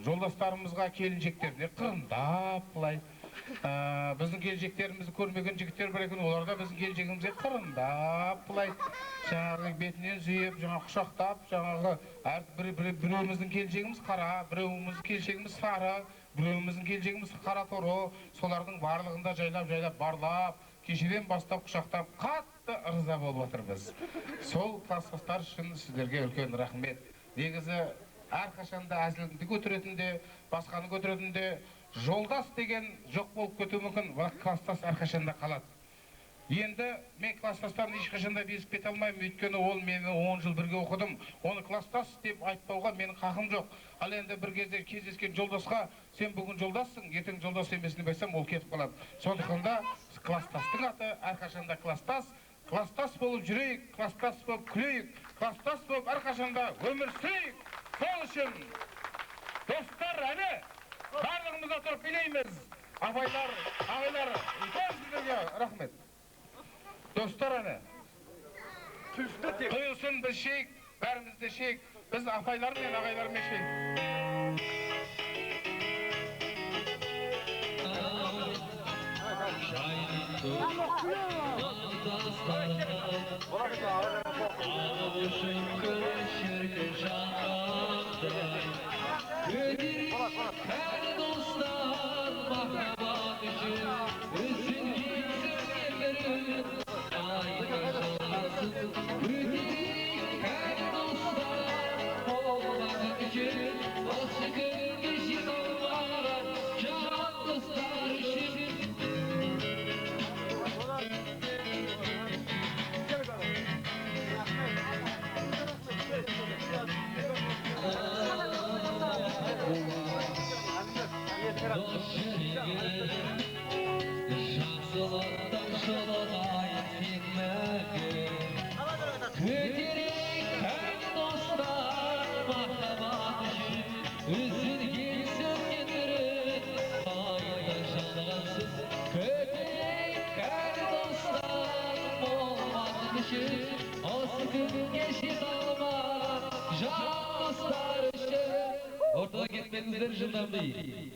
жолдастарымызға келіншектеріне қырындап былай біздің келіншектерімізді көрмеген жігіттер бар екен, олар да біздің келіншегімізге қырындап былай жаңағы бетінен сүйіп, жаңағы құшақтап, жаңағы біреуіміздің келіншегіміз қара, біреуіміздің келіншегіміз сары, біреуіміздің келіншегіміз қара торы, солардың барлығында жайлап барлап, кешеден бастап құшақтап қатты ырза болып отырмыз. Сол класстастар үшін сіздерге үлкен рахмет. Негізі әрқашанда әзілді көтеретінде, басқаны көтеретінде жолдас деген жоқ болып кетуі мүмкін, бірақ класстас әрқашанда қалады. Енді мен класстастарын ешқашанда безіп кете алмаймын, өйткені ол мені 10 жыл бірге оқыдым. Оны класстас деп айтпауға менің хақым жоқ. Ал енді бір кезде кездескен жолдасқа сен бүгін жолдассың, ертең жолдас емесін деп айтсам, ол кетіп қалады. Сондықтан да класстастың аты әрқашанда класстас. Класстас болып жүрейік, класстас болып күлейік, класстас болып әрқашанда өмір сүрейік. Сол үшін достар әні барлығымыз отырып билейміз. Апайлар, ағайлар, үлкен сіздерге рахмет. Достар әні құйылсын, біз шейік, бәріміз де шейік. Біз апайлар мен ағайлармен шейік. Ortada gitmenizleri jından değil.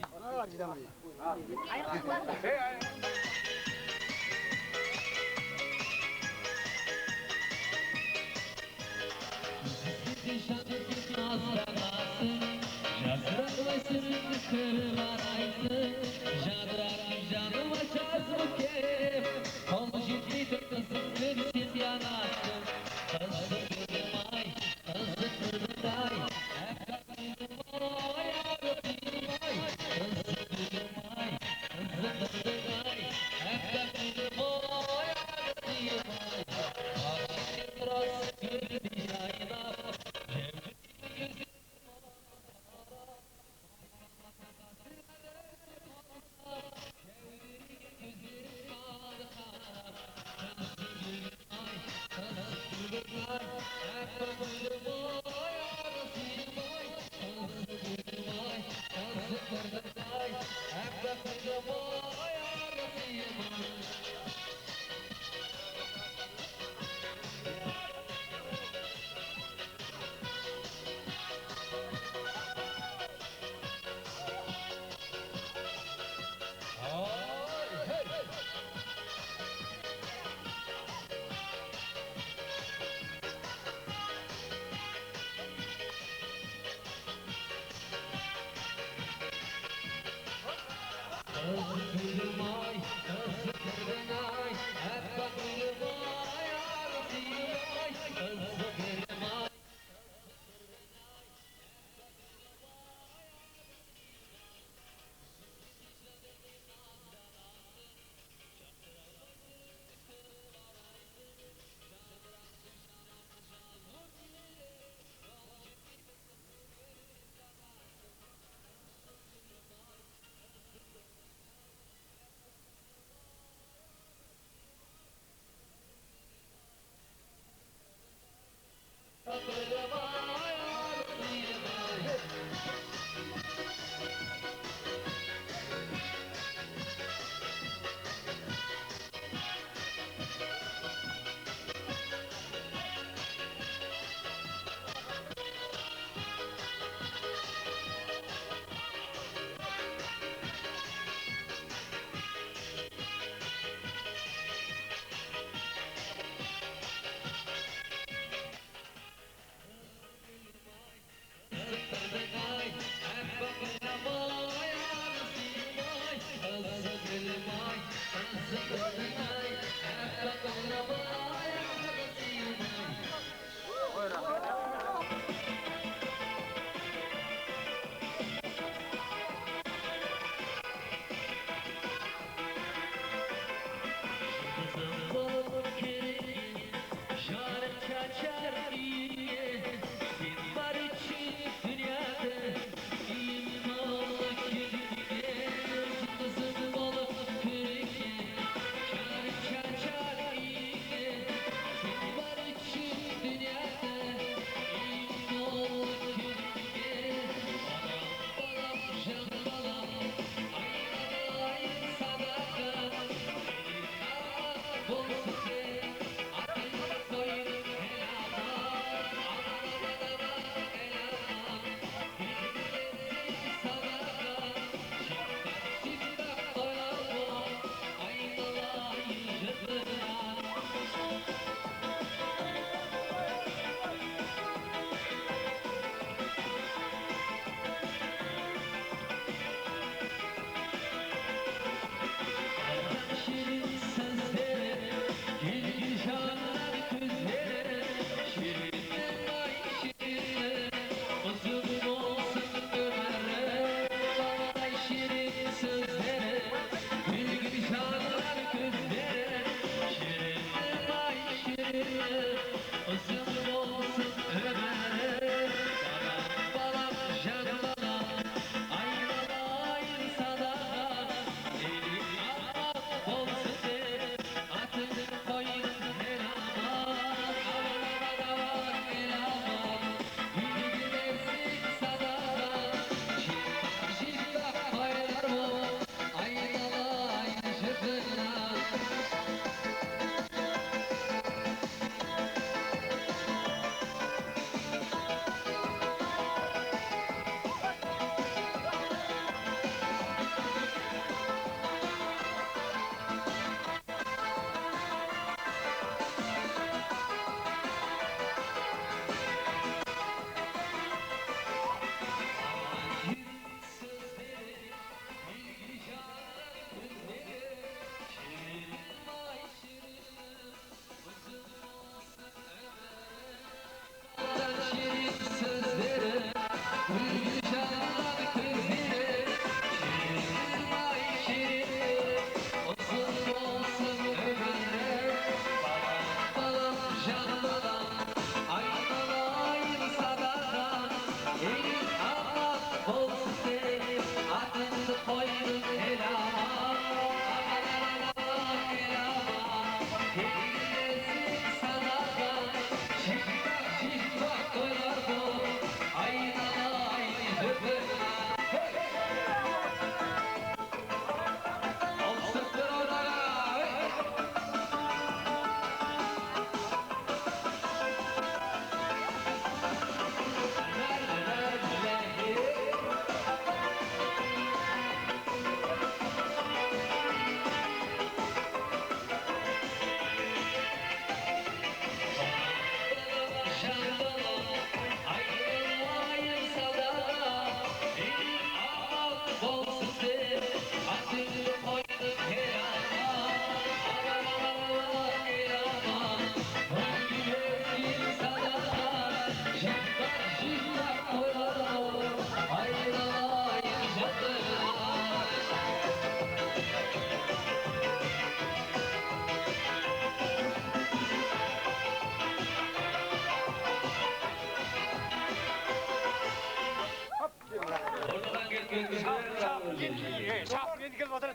gitmedinizler. Şap yeni gelip oturun.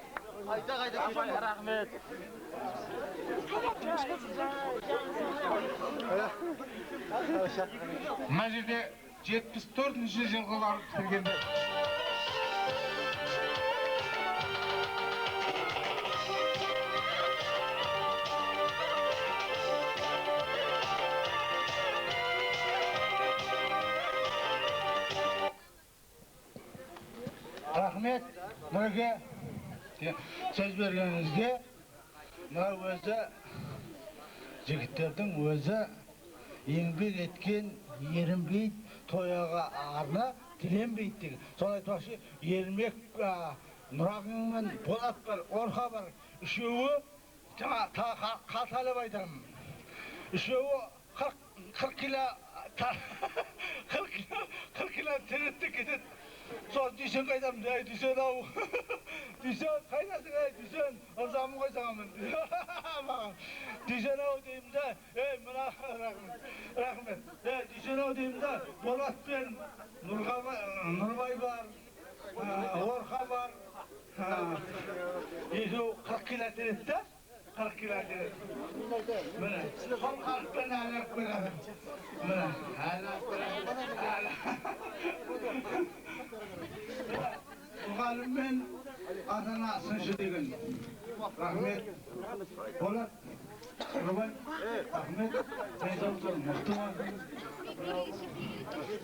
Rahmet. Mына жерде 74-ші жылғы барып келгенде Рахмет, Нұрге, сөз бергеніңізге. Мына өзі, жігіттердің өзі еңбек еткен ерінбейді, тояға арна тіленбейді деген. Соны айтпақшы, Ермек, Нұрағың мен Болат бар, Орха бар. Үшеуі, жаңа қаталып айтамын. Үшеуі 40 кило тіретті кетеді. Сол Дүйсен қайдамын, әй Дүйсен ау. Дүйсен қайдасың, әй Дүйсен, ұрзамын қойсаңамын. Дүйсен ау деймін да, әй мұна рахмет. Дүйсен ау деймін да, Болат пен Нұрбай бар, Орха бар. Екеу 40 кило тіретті, 40 кило тіретті. Міне, сол 40 пен әліп көреді. Міне, әліп көреді. Мұғалім мен ата-ана сыншы деген. Рахмет. Болат, Нұрбай, рахмет. Денсаулықтар мықты болсын.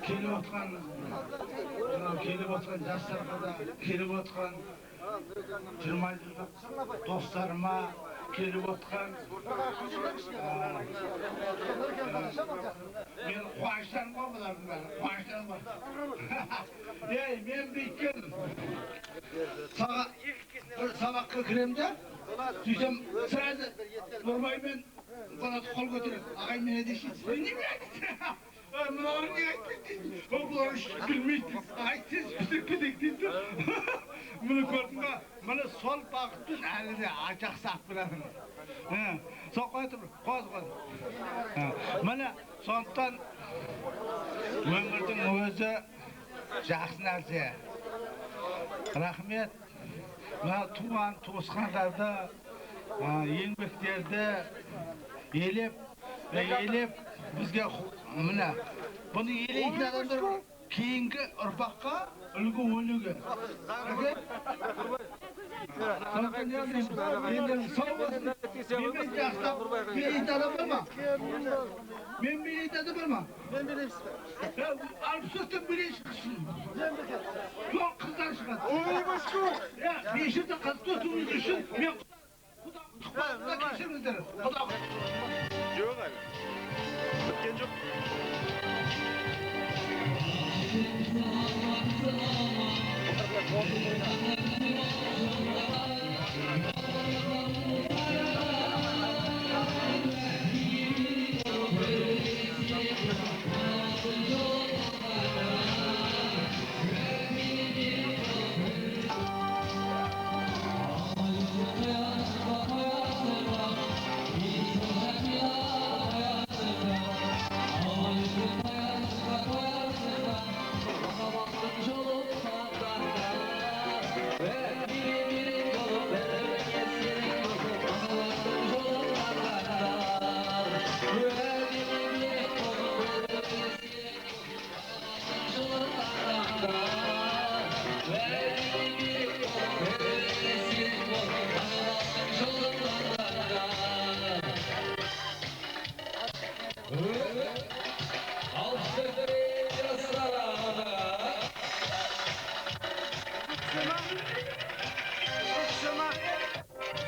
Келіп отқан жастарға да, келіп отқан 20 жылдық достарыма, келіп отқан мен қуаныштарым ғой бұлардың бәрі, қуаныштарым бар. Ей, мен бүйткенім. Бір сабаққа кіремді, сөйтсем сразу Нұрбай мен Болат қол көтереді. Ағай мен әдешейді. Неме айтты? Мынауыр не айтты дейді. Бұлар үшін білмейді. Айтсыз бітіріп кетейік дейді. Мұны көрдің ба? Мұны сол бағытпен әлі де жақсы ақ біладым. Сол қой тұр, қоз. Мұны сондықтан өмірдің өзі жақсы нәрсе. Рахмет. Мұна туған туысқандарды, еңбектерді елеп бізге мұна бұны елейтін адамдар кейінгі ұрпаққа үлгі өнеге. Мен жақсылап бейлейтін адам бар ма? Мен бейлейтін адам бар ма? Ben bileyim size. Алып сөздің бейлей шықсын. Жоқ қыздар шығады. Oy başka. Бейшірді қыз сөзіңіз үшін мен Құда кешіріңіздер. Құда. Yok abi. Bitken yok.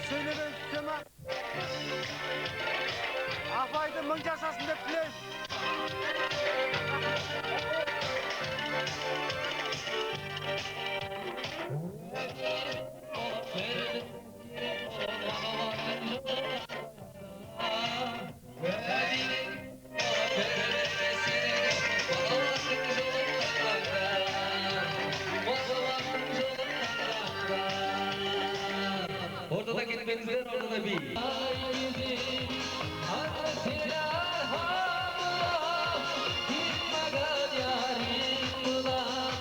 Söylemeyin Sema. Afaydı mın casasında play. Ortada gitmenizler, ortada bir. Gitmeden yarim bulan,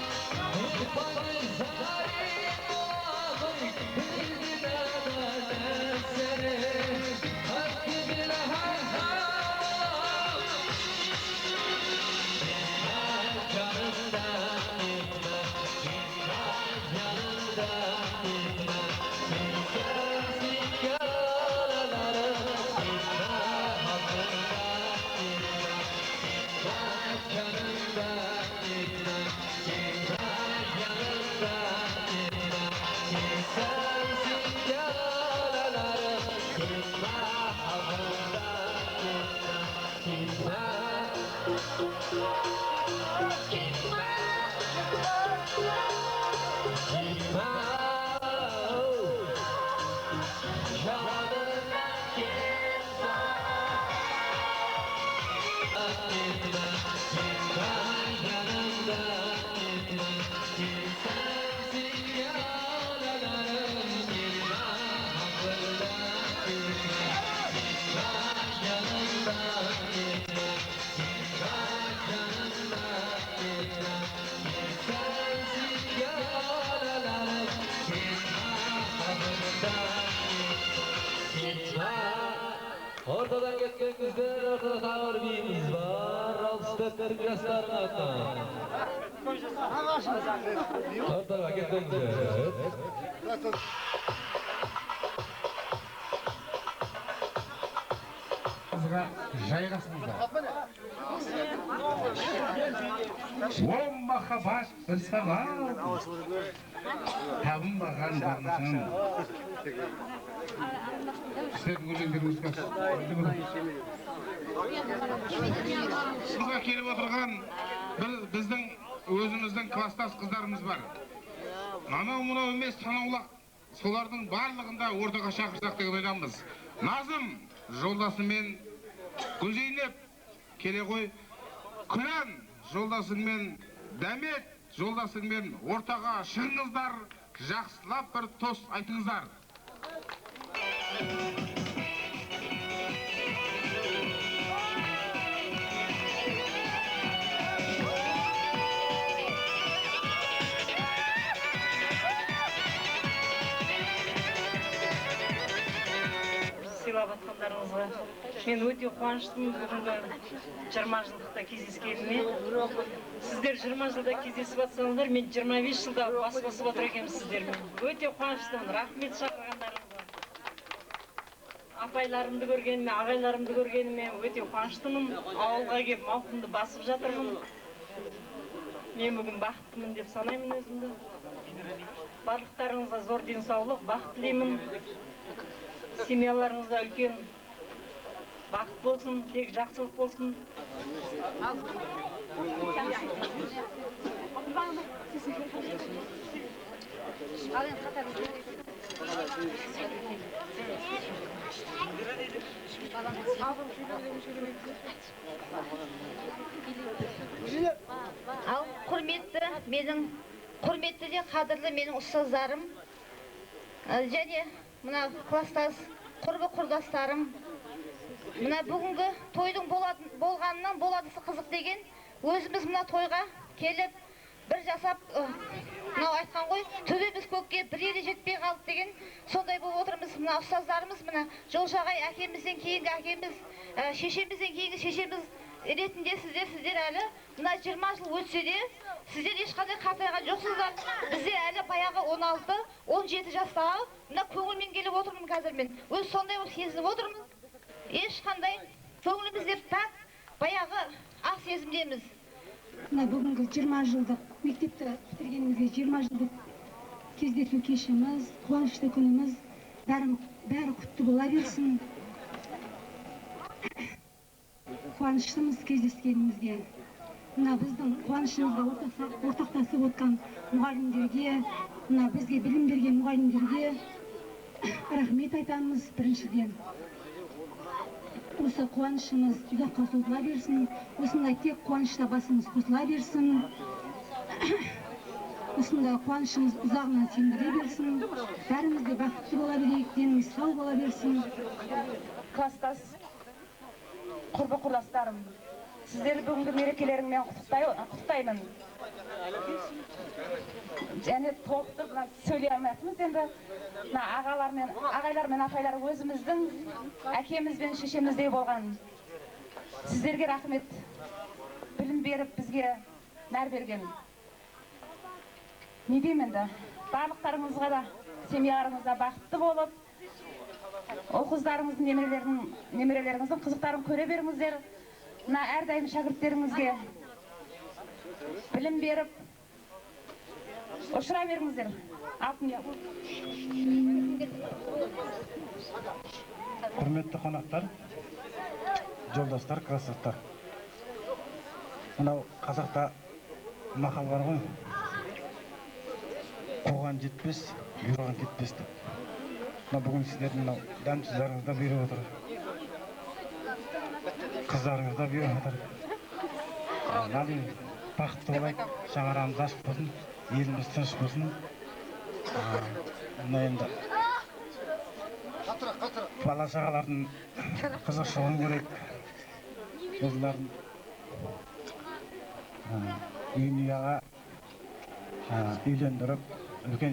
Ortadan ketkenizler, ortada tağır biyimiz var. Alıştetler klasların atına. Ortadan ketkenizler. Kızға жайғасыңыздар. О махаббат бір сабақ, табынбаған бағымсың. Сіздердің өлеңдеріңіз Сізге келіп отырған біздің өзіміздің кластас қыздарымыз бар. Анау мынау емес санаулы, солардың барлығында ортаға шақырсақ деген ойдамыз. Назым жолдасымен Гүлзейнеп келе ғой, Күлән жолдасыңмен, Дәмет жолдасыңмен ортаға шығыңыздар, жақсылап бір тост айтыңыздар. Сыйлап атқандарыңызға мен өте қуаныштымын бүгінгі 20 жылдықта кездескеніме. Сіздер 20 жылда кездесіп атсаңыздар, мен 25 жылда бас қосып отыр екенмін сіздермен. Өте қуаныштымын, рахмет шақырғандарыңызға. Апайларымды көргеніме, ағайларымды көргеніме өте қуаныштымын. Ауылға келіп мауқымды басып жатырмын. Мен бүгін бақыттымын деп санаймын өзімді. Барлықтарыңызға зор денсаулық, бақыт тілеймін. Семьяларыңызда үлкен бақыт болсын, тек жақсылық болсын. Ал құрметті де қадірлі менің ұстаздарым және мына класстас құрбы құрдастарым, мына бүгінгі тойдың болғанынан боладысы қызық деген, өзіміз мына тойға келіп бір жасап, мынау айтқан ғой, төбеміз көкке бір еле жетпей қалды деген, сондай болып отырмыз. Мына ұстаздарымыз, мына Жолшағай әкемізден кейінгі әкеміз, шешемізден кейінгі шешеміз ретінде сіздер әлі мына 20 жыл өтсе де, сіздер ешқандай қартайған жоқсыздар. Біздер әлі баяғы 16-17 жастағы, мына көңілмен келіп отырмын қазір мен. Өз сондай болып сезініп отырмын. Ешқандай көңілімізде пәк, баяғы ақ сезімдеміз. Мына бүгінгі 20 жылдық мектепті бітіргенімізге 20 жылдық кездесу кешіміз, қуанышты күніміз, бәрі құтты бола берсін. Қуаныштымыз кездескенімізге. Мына біздің қуанышымызға ортақтасып отқан мұғалімдерге, мына бізге білім берген мұғалімдерге рахмет айтамыз біріншіден. Осы қуанышымыз ұзаққа созыла берсін, осындай тек қуанышта басымыз қосыла берсін, осындай қуанышымыз ұзағынан сендіре берсін, бәрімізде бақытты бола берейік, деніміз сау бола берсін. Класстас құрбы құрдастарым, сіздерді бүгінгі мерекелеріңмен құттықтаймын. Және толықтырып сөйлей алмайтынбыз енді. Ағайлар мен апайлар өзіміздің әкеміз бен шешеміздей болған. Сіздерге рахмет. Білім беріп бізге нәр берген. Не деймін енді? Барлықтарыңызға да, семьяларыңызда бақытты болып, ол қыздарыңыздың, немерелеріңіздің қызықтарын көре беріңіздер. Мына әрдайым шәкірттеріңізге білім беріп, ұшыра беріңіздер. Құрметті қонақтар, жолдастар, класстастар. Мынау қазақта мақал бар ғой. Қуған жетпес, бұйырған кетпес деп. Бүгін сіздердің мынау дәмсіздеріңіз да бұйырып отыр. Қыздарыңыз да бұйырып отыр. Бақытты болайық, шаңырағымыз ашық болсын, еліміз тыныш болсын. Мына енді бала шағалардың қызықшылығын көрейік. Осылардың үйіне үйлендіріп, үлкен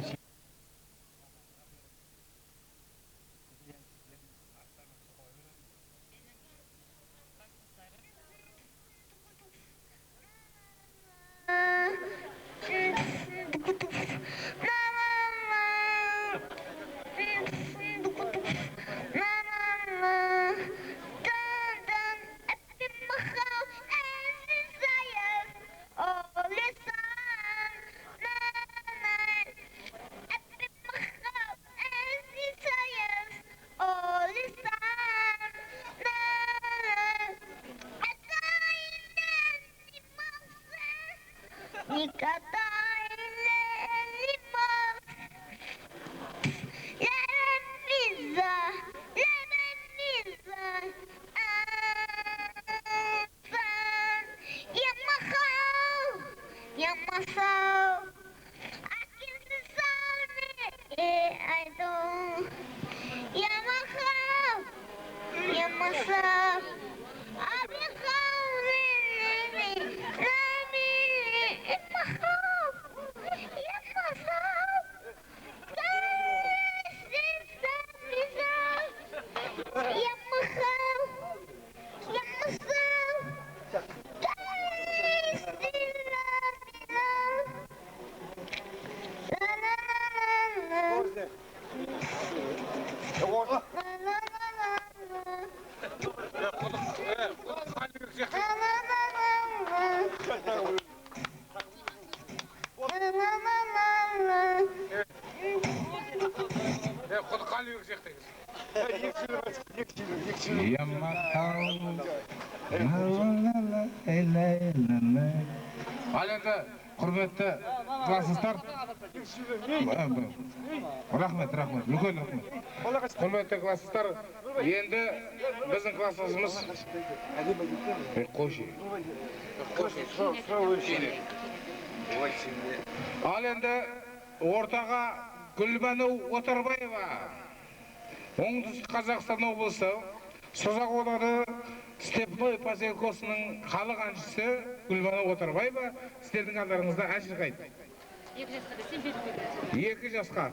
Al endi hurmatli klassistlar. Rahmat. Ulkan rahmat. Hurmatli klassistlar, endi bizning klassimiz qo'shi. Al endi o'rtaga Gulbanu O'tarbayeva, Оңтүстік Қазақстан облысы Созақ ауданы Степной поселкесінің халық әншісі Гүлбану Отарбаева сіздердің алдарыңызда ән шырқайды. 2 жасқа.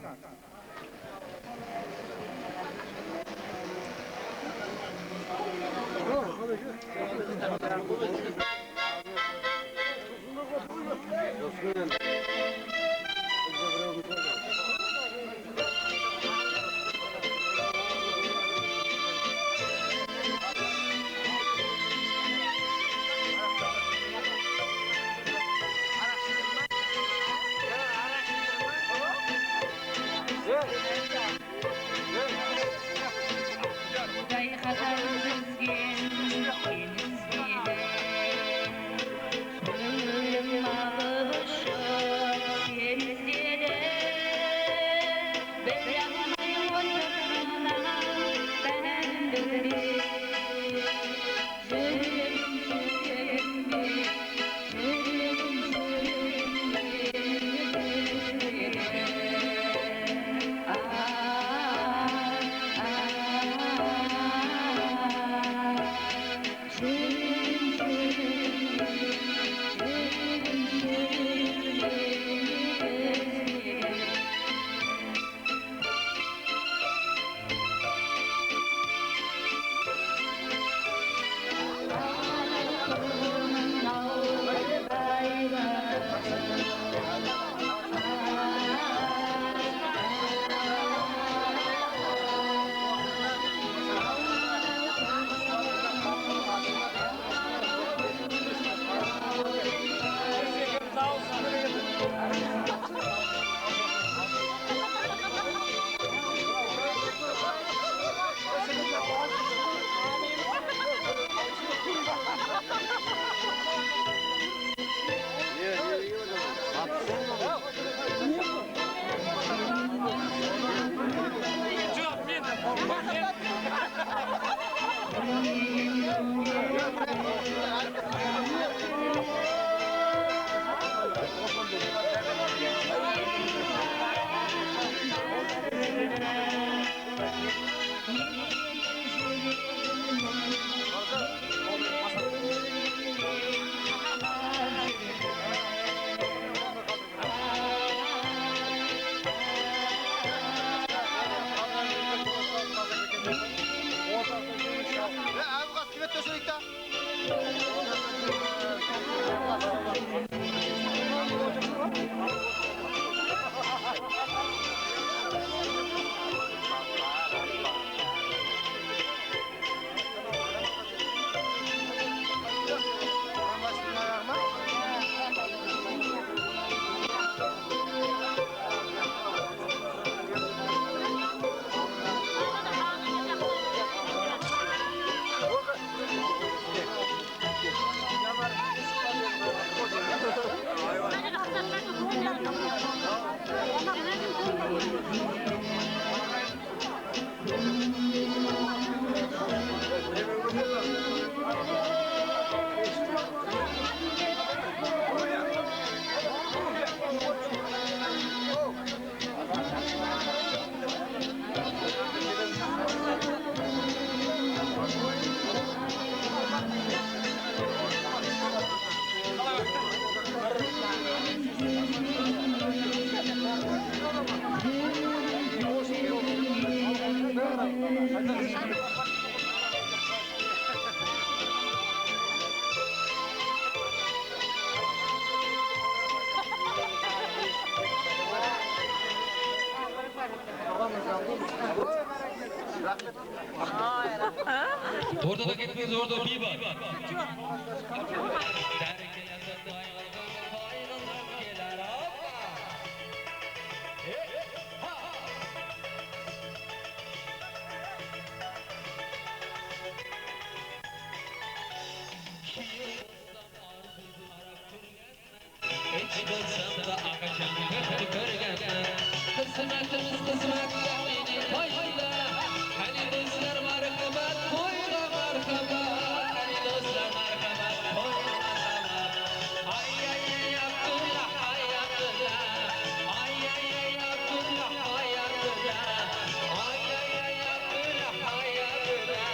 Ortada gitmez, orada bir var. Hiç bulsam da akşam kötü görgenler. Kısmetimiz kısmetle beni koydu. Hani dostlar marhabat, koyda marhabat. Hani dostlar marhabat, koyda marhabat. Ay ay ay Abdullah, ay Abdullah. Ay ay ay Abdullah, ay Abdullah. Ay ay ay Abdullah, ay Abdullah.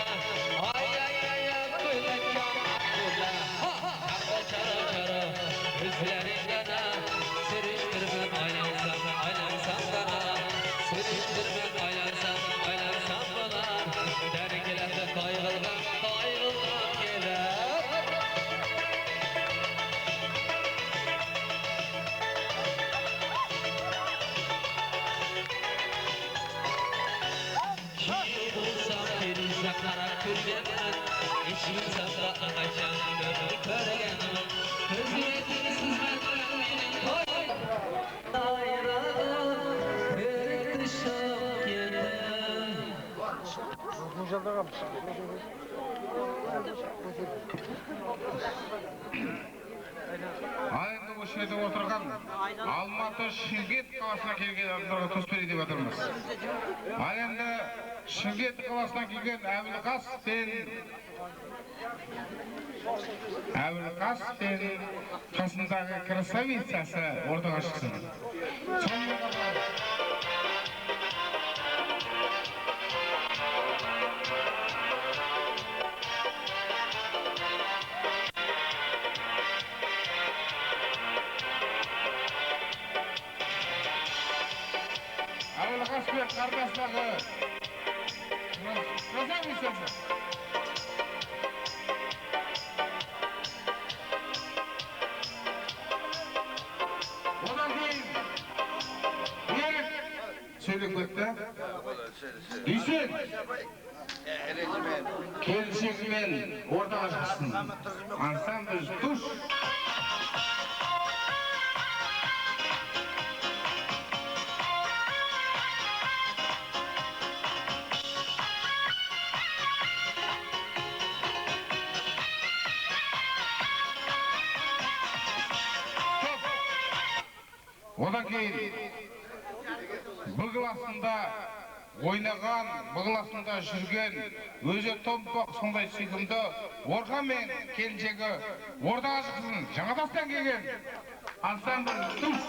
Ay ay ay Abdullah, can Abdullah. Abdullah çara çara, rüzgarın yana. Sürüştürmem aylansam, aylansam bana. Sürüştürmem aylansam, aylansam bana. Dergilerde kaygılgan, kaygılgan gelir. Kim bulsam perizle kara kürgenim. Hiç bulsam da ağaçan görür körgenim. Hizmetiniz hizmetler benim koy. Ayran, perişan yedim. Ал енді осы жерде отырған Алматы Шымкент қаласына келген адамдарға төсбелгі деп жатырмыз. Ал енді Шымкент қаласынан келген Әбілқас пен қасындағы красавицасы ортаға шықсын. Сонымен қатар Әбілқас пен қарындастағы красавицасы. Одан кейін Берік сөйлеп кетті. Дүйсен келіншегімен ортаға шықсын. Ансамбль туш. Одан кейін бұғыласында ойнаған, бұғыласында жүрген, өзі томпақ сондай сүйкімді Орхан мен келіншегі ортаға шықсын. Жаңатастан келген ансамбль туш.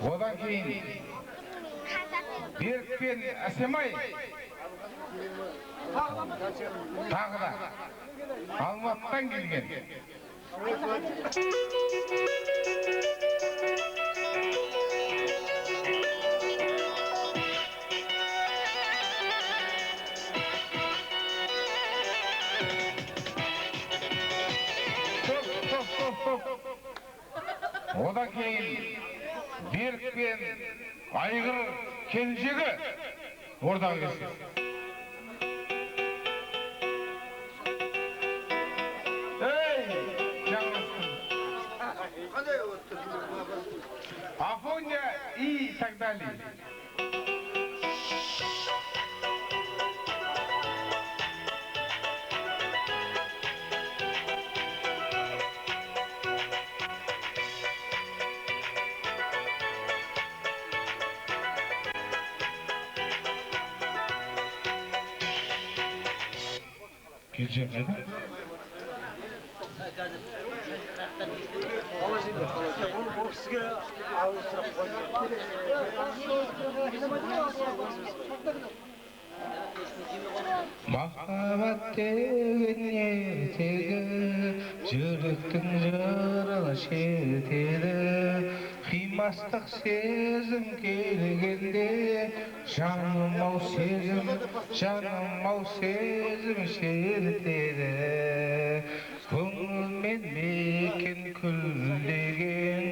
Одан кейін Берік пен Әсемай тағы да Алматыдан келген. Odan keyin Berk pен Айгыр келіншегі ортаға келсін. Афоня и так далее. Келeceğim canım. Махаббат деген ертегі, жүректің жыры шертеді. Қимастық сезім келгенде, жаным ау сезім шертеді. Көңілмен мекен күлдеген,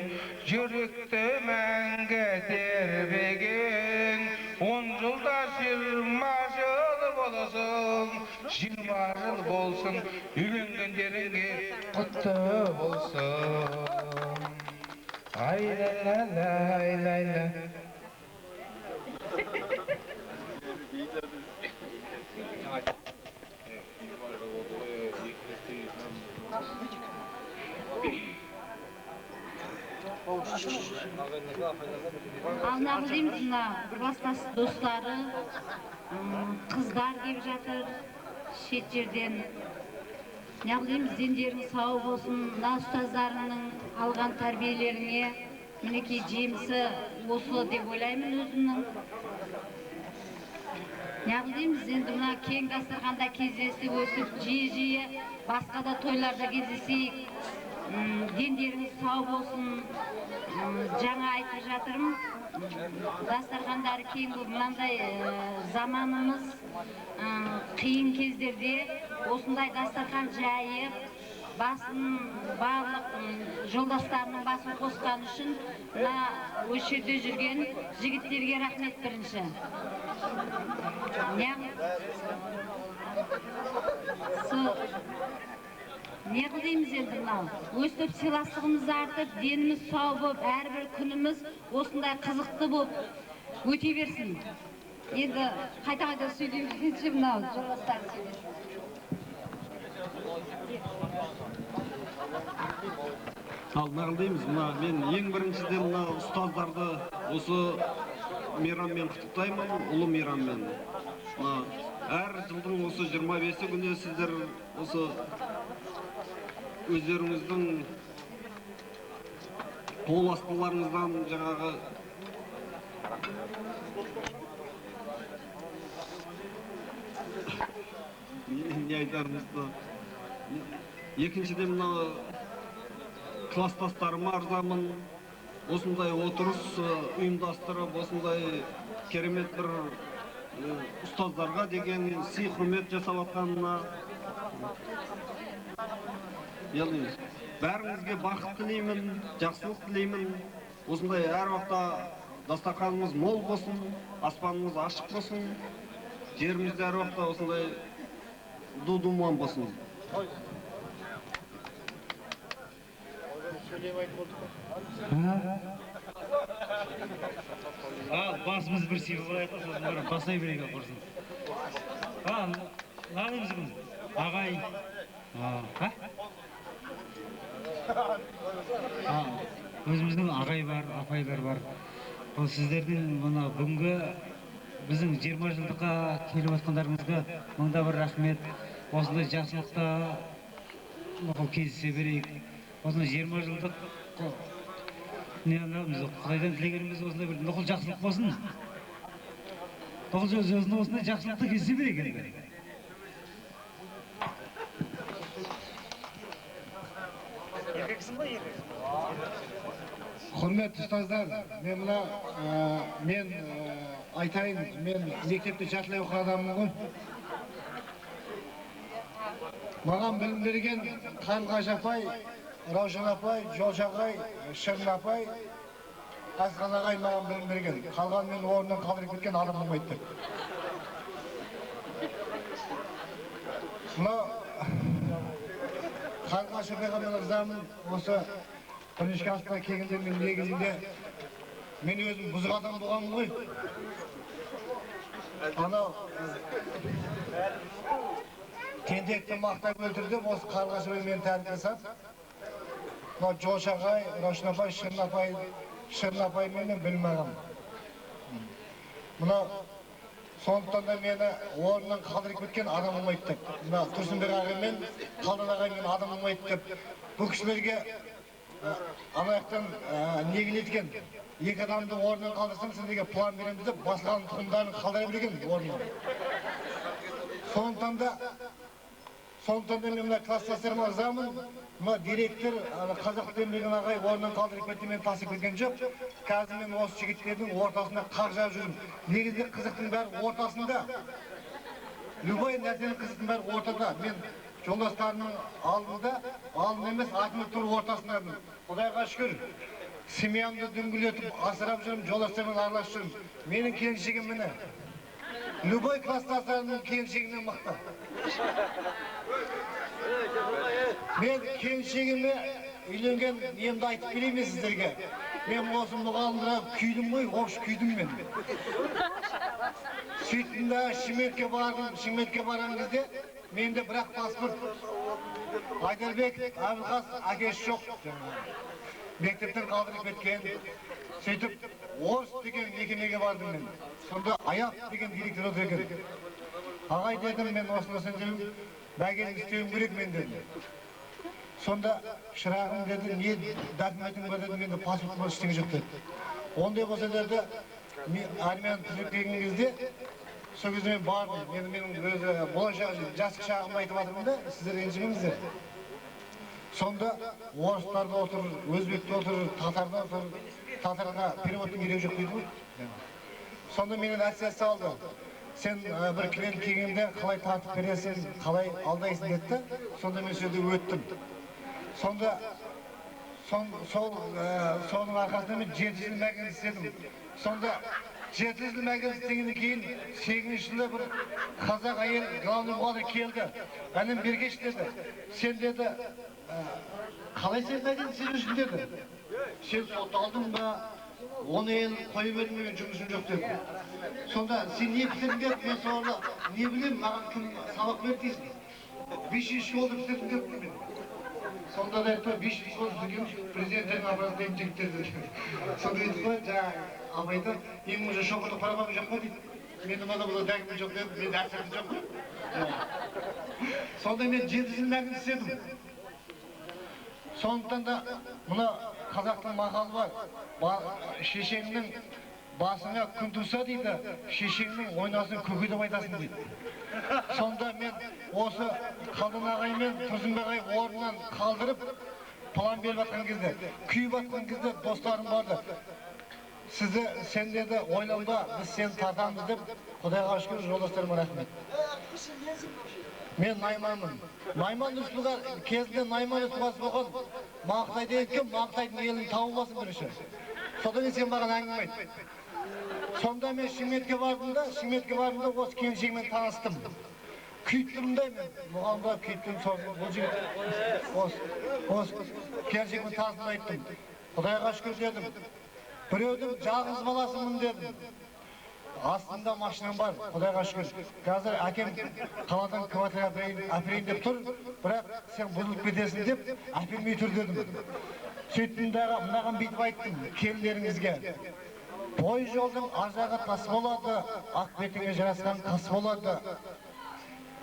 жүректі мәңгі тербеген. 10 жылда 20 жыл болсын, 20 жыл болсын, үйленгендеріңе құтты болсын. Ай-ла-ла-ла-ла-ла. Ал дейміз, мына класстас достары, қыздар келіп жатыр шет жерден. Дейміз, дендерің сау болсын, мына ұстаздарының алған тәрбиелеріне мінекей жемісі осы деп ойлаймын өзімнің. Дейміз, енді мына кең дастарханда кездесіп өсіп, жиі басқа да тойларда кездесейік. Дендеріңіз сау болсын, жаңа айтып жатырмын. Дастархандары кең болып, мынандай заманымыз қиын кездерде осындай дастархан жайып, басын барлық жолдастарының басын қосқан үшін осы жерде жүрген жігіттерге рахмет бірінші. Не қылдаймыз енді мынау? Өстіп сыйластығымыз артып, деніміз сау болып, әрбір күніміз осындай қызықты болып өте берсін. Енді қайта сөйлемейінше мынау жолдастар сөйлесін. Ал нағылдаймыз, мен ең біріншіден мына ұстаздарды осы мейраммен құттықтаймын, ұлы мейраммен. Әр жылдың осы 25 күні сіздер осы өздеріңіздің қол астыларыңыздан жаңағы не айтарымызды. Екіншіден мына класстастарыма арзамын, осындай отырыс ұйымдастырып, осындай керемет бір ұстаздарға деген сый құрмет жасап атқанына. Бәріңізге бақыт тілеймін, жақсылық тілеймін. Осындай әр уақытта дастарханымыз мол болсын, аспанымыз ашық болсын, жерімізде әр уақытта осындай ду-думан болсын. Басымыз бір себеп болайық, сосын бәрі басай берейік құрсын. Нағылымыз бұл, ағай. Өзіміздің ағай бар, апайлар бар. Ол сіздердің бүгінгі біздің 20 жылдыққа келіп отқандарыңызға мыңда бір рахмет. Осындай жақсылықта кездесе берейік. Осындай 20 жылдық Құдайдан тілегеніміз осындай бір нұқыл жақсылық болсын. Нұқыл өзіне осындай жақсылықты кездесе берейік енді. Құрметті ұстаздар, мен айтайын, мен мектепте жартылай оқыған адаммын ғой. Маған білім берген Қарлығаш апай Раушан апай, Жолшы ағай, Шырын апай, Асқан ағай маған білім берген. Қалған мен орнынан қалдырып кеткен адам болмайды деп. Мына Қарлығаш апайға мен ырзамын. Осы бірінші классқа келгенде мен негізінде мен өзім бұзық адам болғанмын ғой. Анау тентекті мақтап өлтірдім, осы Қарлығаш апай мені тәрбиелесіп. Мына Жолшы ағай, Раушан апай, Шырын апай мені білмеген. Мына сондықтан да мені орнынан қалдырып кеткен адам болмайды деп. Мына Тұрсынбек ағай мен Қалдан ағай мен адам болмайды деп. Бұл кісілерге анаяқтан неген еткен. Екі адамды орнынан қалдырсаң сендерге план береміз деп басқаның тұқымдарын қалдыра білген орнынан. Сондықтан да мен мына класстастарыма ырзамын. Мына директор қазақ тілін білген ағай орнынан қалдырып кетті, мен тасып кеткен жоқ. Қазір мен осы жігіттердің ортасында қақ жарып жүрмін. Негізінде қызықтың бәрі ортасында. Любой нәрсенің қызықтың бәрі ортада. Мен жолдастарымның алдында емес, артында тұрып ортасындамын. Құдайға шүкір. Семьямды дөңгелетіп асырап жүрмін, жолдастарыммен араласып жүрмін. Менің келіншегім міне. Любой класстастарымның келіншегінен мықты. Мен келіншегіме үйленген немді айтып берейін сіздерге. Мен осы мұғалымдыра күйдім ғой, оғыш күйдім мен. Сөйттім Шымкентке бардым, Шымкентке барған кезде менде бірақ паспорт. Айдарбек, Әбілқас әкесі жоқ. Мектептен қалдырып кеткен. Сөйтіп, Орыс деген мекемеге бардым мен. Сонда Аяқ деген директор отыр екен. Ағай дедім, мен осынасын дедім, бәгенің істеуім керек мен дедім. Сонда шырағым деді, не документің бар деді, менде паспорт бар ештеңе жоқ деді. Ондай болса деді, армияны түзеп келген кезде, сол кезде мен бардым. Менің өзі болашақ жастық шағымды айтып жатырмын да, сіздер ренжімеңіздер. Сонда орыстарда отыр, өзбекте отыр, татарда отыр, татарға переводтың керегі жоқ дейді ғой. Сонда менен әсия салды. Сен бір клиент келгенде қалай тартып бересің, қалай алдайсың деді. Сонда мен сөзді өттім. Сонда соның арқасында мен 7 жыл мәгеніз істедім. Сонда 7 жыл мәгеніз істегеннен кейін 8 жылда бір қазақ әйел главный бухгалтер келді. Әнім бергеш деді. Сен деді, қалай сен мәгеніз істеп жүрсің деді. Сен сотталдың ба? Оны ел қойып бермеген жұмысым жоқ деді. Сонда сен не бітірдің деп, мен соңында не білем, маған кім сабақ берді дейсің. 5 школды бітірдім деп мен. Сонда да айтты, 5 школды бітірген президенттердің аппаратының жігіттерді. Сонда айтты ғой, жаңағы абайды, ең уже шоқырды парағаны жоқ па дейді. Менің мада бұлда дәгімі жоқ деді, мен әрсәті жоқ қой. Сонда мен 7 жыл мәгін істедім. Сондықтан да мұна қазақтың мақалы бар. Шешеңнің басыңа күн туса дейді, шешеңнің ойнасын көке деп айтасың дейді. Сонда мен осы Қалдан ағай мен Тұрсынбек ағай орнынан қалдырып, план беріп жатқан кезде, күйіп жатқан кезде достарым барды. Сен деді ойланба, біз сені тартамыз деп, Құдайға шүкір жолдастарыма рахмет. Мен Найманмын. Найман Республика кезінде Найман Республикасы болған Маңғытай деген Маңғытайдың елін табылмасын бірінші. Содан сен маған әңгіме айт. Сонда мен Шымкентке бардым да осы келіншегімен таныстым. Күйттім да мен, мұғалымда күйттім бұл жігіт. Осы келіншегімен таныстым айттым. Құдайға шүкір дедім. Біреудің жалғыз баласымын дедім. Астында машинам бар, Құдайға шүкір. Қазір әкем қаладан квартира әперейін деп тұр, бірақ сен бұзылып кетесің деп әпермей тұр дедім. Сөйттім дағы мынаған бүйтіп айттым келіндеріңізге. Пойыз жолдың ар жағы тас болады, ақ бетіңе жарасқан қас болады.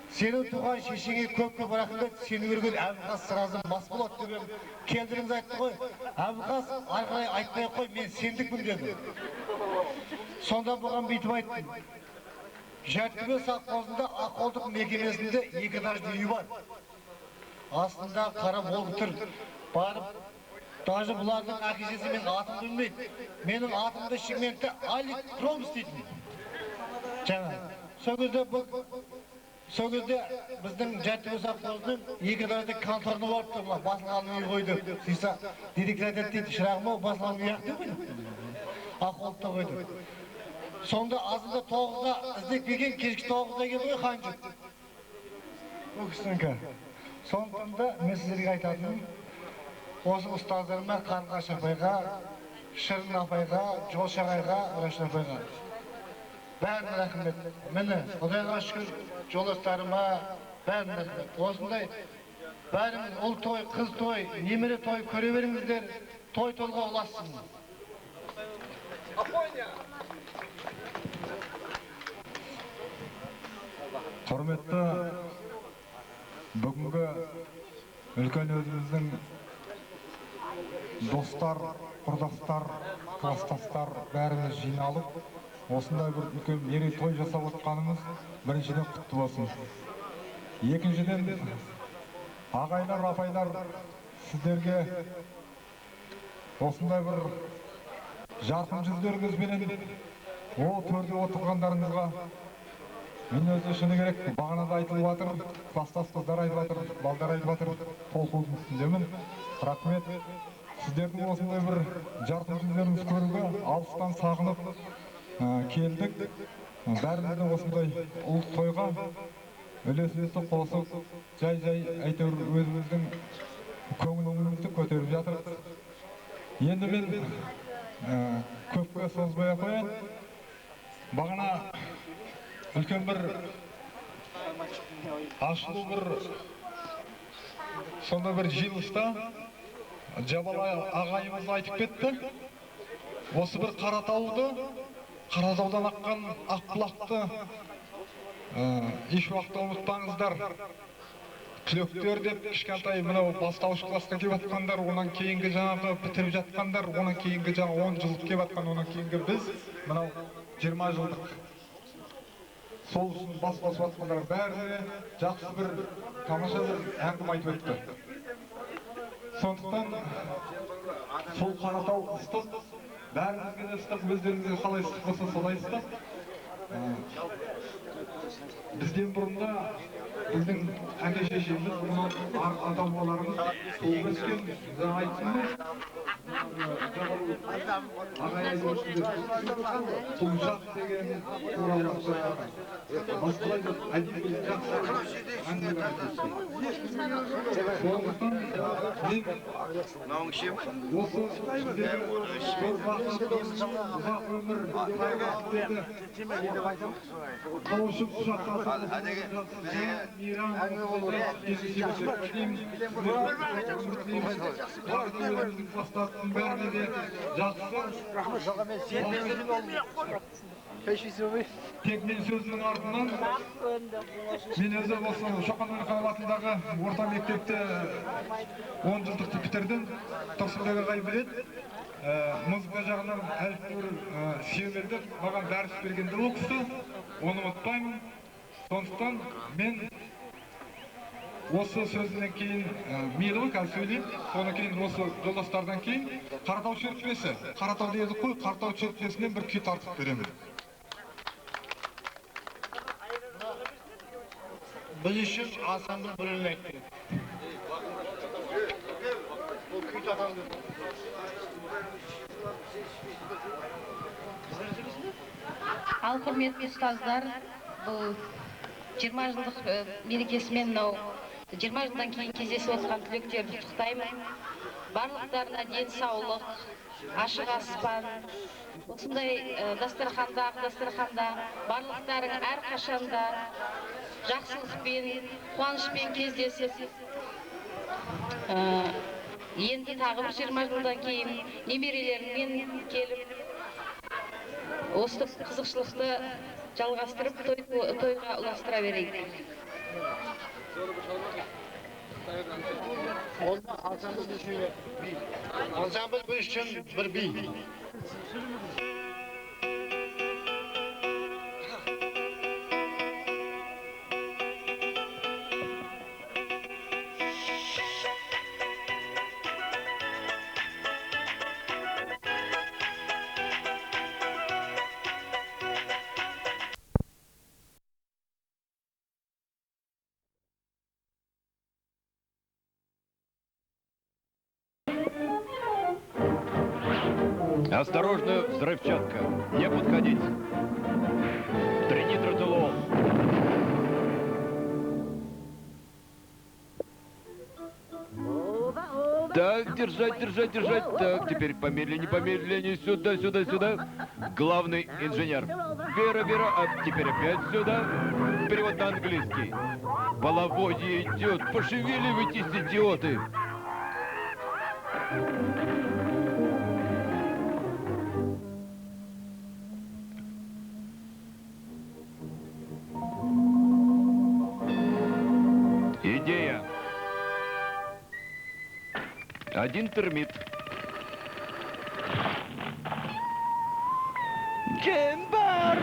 Сенің туған шешеңе көп рахмет, сені көрген Әбілқас сразу мас болады деп келдіріңіз айтты ғой. Әбілқас арқылай айтпай қой, мен сендікпін деді. Сонда бұған бүйтіп айттым. Жәртөбе совхозында аққолдық мекемесінде 2 этажды үй бар. Астында қара болып тұр. Барып, даже бұлардың әкешесі мен атым білмейді. Менің атымды Шымкентте Алик Промс дейтін. Жаңа, сол кезде бұл Сол кезде біздің Жәтті совхоздың екі тарafta конторны болыпты, басылған үй қойды. Сөйтсе, директор айтады дейді, шырағым ау, басылған үй ақ деп қойды. Ақылыпта қойды. Сонда азында 9-да іздеп келген, кешкі 9-да келді ғой Ханжы. Ол кісінікі. Сондықтан да мен сіздерге айтатыным, осы ұстаздарыма Қарлығаш апайға, Шырын апайға, Жолшағайға, Рашын апайға бәріне рахмет. Міне, Құдайға шүкір, жолдастарыма бәріне рахмет. Осындай бәріміз ұл той, қыз той, немере той көре беріңіздер, той толға ұлассın. Құрметті бүгінгі үлкен өзіміздің достар, құрдастар, кластастар бәріміз жиналып, осындай бір үлкен мерейтой жасап отқанымыз біріншіден құтты болсын. Екіншіден ағайлар, апайлар сіздерге осындай бір жарқын жүздеріңізбенен ол төрде отырғандарыңызға мен өзі шыны керек, бағанада айтылып жатыр, кластас қыздар айтып жатыр, балдар айтып жатыр, толқудың үстіндемін. Рахмет. Сіздердің осындай бір жарқын жүздеріңіз көруге алыстан сағынып келдік. Бәрімізді осындай ұлт тойға үлесімізді қосып, жай-жай әйтеуір өзіміздің көңілімізді көтеріп жатыр. Енді мен көпке созбай қояйын. Бағана үлкен бір ашылу бір сонда бір жиылыста Жабалай ағайымыз айтып кетті. Осы бір Қаратаудан аққан Ақбұлақты еш уақытта ұмытпаңыздар. Түлектер деп кішкентай мынау бастауыш класқа келіп жатқандар, онан кейінгі жаңағы бітіріп жатқандар, онан кейінгі жаңағы 10 жылдық келіп жатқан, онан кейінгі біз мынау 20 жылдық. Сол үшін бас қосып жатқандар бәріне жақсы бір тамаша бір әңгіме айтып өтті. Сондықтан сол Қаратау ыстық, бәрімізге де ыстық, өздеріңізге қалай ыстық болса солай ыстық. Бізден бұрында біздің әке шешеміз, ата-бабаларымыз толып өскен, жаңа айттым ғой. Құлжақ деген туралы басқалай деп әдеби жақсы әңгіме айтып. Сондықтан мен осы сіздерге ұзақ өмір қауышып құшақтасып кластастың бәріне де жақсы. Тек мен сөзінің артынан мен өзі осы Шоқан Уәлиханов атындағы орта мектепте 10 жылдықты бітірдім. Тұрсынбек ағай біледі. Музыка жағынан әліпбір сүйемелдеп маған дәріс бергенде ол кісі, оны ұмытпаймын. Сондықтан мен осы сөзінен кейін мейлі ғой қазір сөйлеймін, содан кейін осы жолдастардан кейін Қаратау шертпесі, Қаратау дедік қой, Қаратау шертпесінен бір күй тартып беремін. Біз үшін ансамбль бір өлең айтты. Ол күй тартамыз. Ал құрметті ұстаздар, бұл 20 жылдық мерекесімен мынау 20 жылдан кейін кездесіп отырған түлектерді құттықтаймын. Барлықтарына денсаулық, ашық аспан, осындай дастарханда барлықтарың әрқашанда жақсылықпен, қуанышпен кездесіп, енді тағы бір 20 жылдан кейін немерелеріңмен келіп, осы қызықшылықты жалғастырып тойға ұластыра берейік. Ансамбль біз үшін бір би. Осторожно, взрывчатка. Не подходить. Тринитроцелол. Так, держать, держать, держать. Так, теперь помедленнее, помедленнее. Сюда, сюда, сюда. Главный инженер. Вера, Вера, а теперь опять сюда. Перевод на английский. Половодье идет. Пошевеливайтесь, идиоты. Идея. Один термит. Джембар!